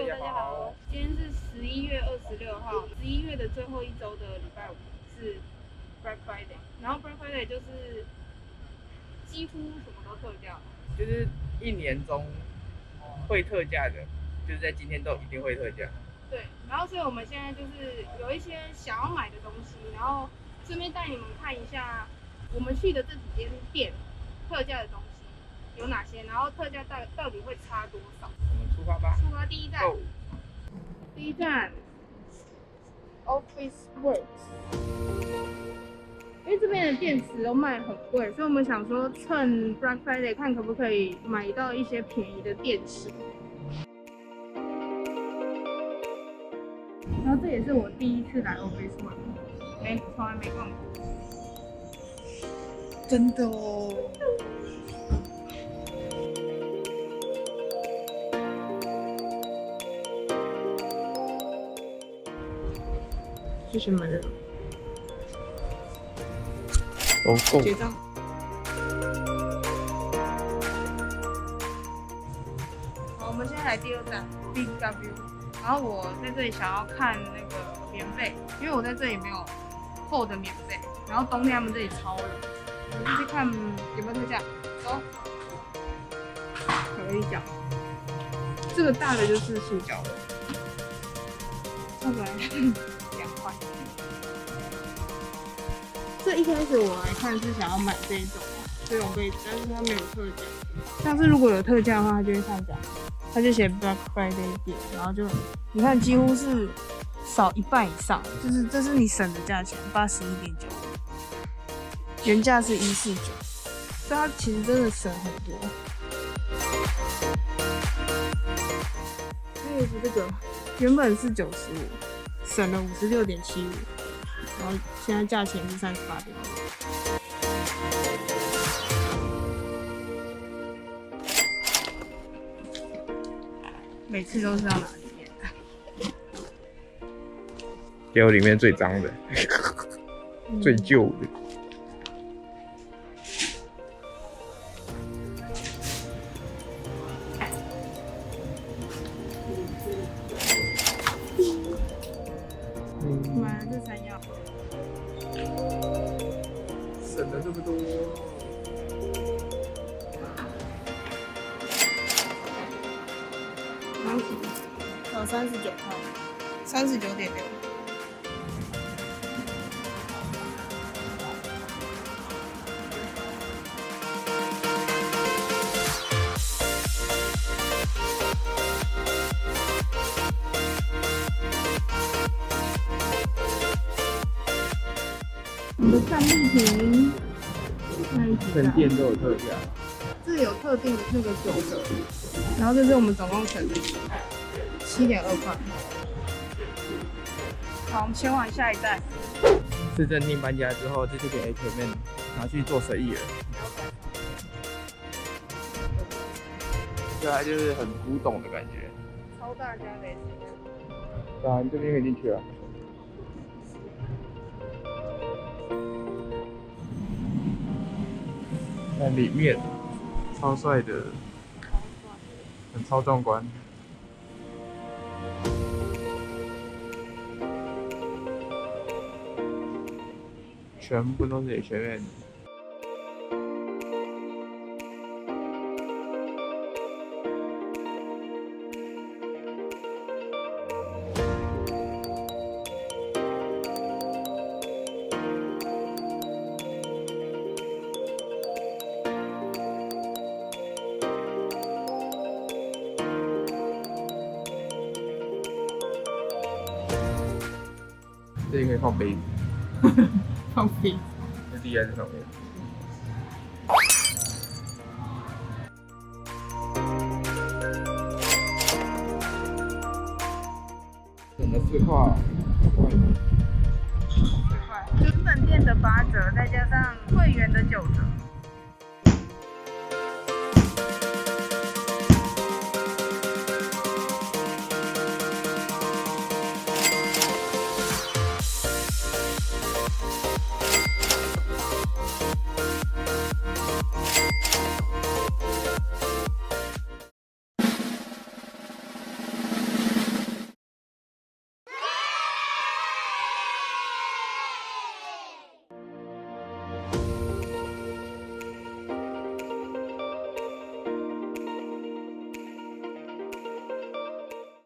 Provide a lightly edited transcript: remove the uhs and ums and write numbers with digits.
Hello， 大家好，今天是11月26号，11月的最后一周的礼拜五是 Black Friday， 然后 Black Friday 就是几乎什么都特价，就是一年中会特价的，就是在今天都一定会特价。对，然后所以我们现在就是有一些想要买的东西，然后顺便带你们看一下我们去的这几间店特价的东西有哪些，然后特价到底会差多少。我们出发吧。出发第一站。Go。第一站 Office Works， 因为这边的电池都卖很贵，所以我们想说趁 Black Friday 看可不可以买到一些便宜的电池。然后这也是我第一次来 Office Works， 从来没逛过。真的哦。是什么人？哦，结账。好，我们现在来第二站 Big W。然后我在这里想要看那个棉被，因为我在这里没有厚的棉被。然后冬天他们这里超冷，我们去看有没有特价。走，巧克力角，这个大的就是塑胶的，这个2块。这一开始我来看是想要买这种被子，但是它没有特价。像是如果有特价的话，它就会上架，它就写 Black Friday deal， 然后就你看几乎是少一半以上，就是这是你省的价钱，81.95，原价是149，所以它其实真的省很多。还有是这个，原本是95，省了56.75，然后现在价钱是38.5。每次都是要拿里面的，结果里面最脏的，最旧的。买了这3样，省了这么多。39块，39.6。我们的战利品，全店都有特价。这有特定的那个9折，然后这是我们总共省的7.2块。好，我们前往下一站。市政厅搬家之后，这就给 H&M 拿去做生意了。对啊，就是很古董的感觉。超大家的 H&M。对啊，你这边可以进去啊。那里面超帅的，很超壮观。全部都是H&M。这里可以放杯子，放屁！这地在这上面。省了4块。4块，原本店的8折，再加上会员的9折。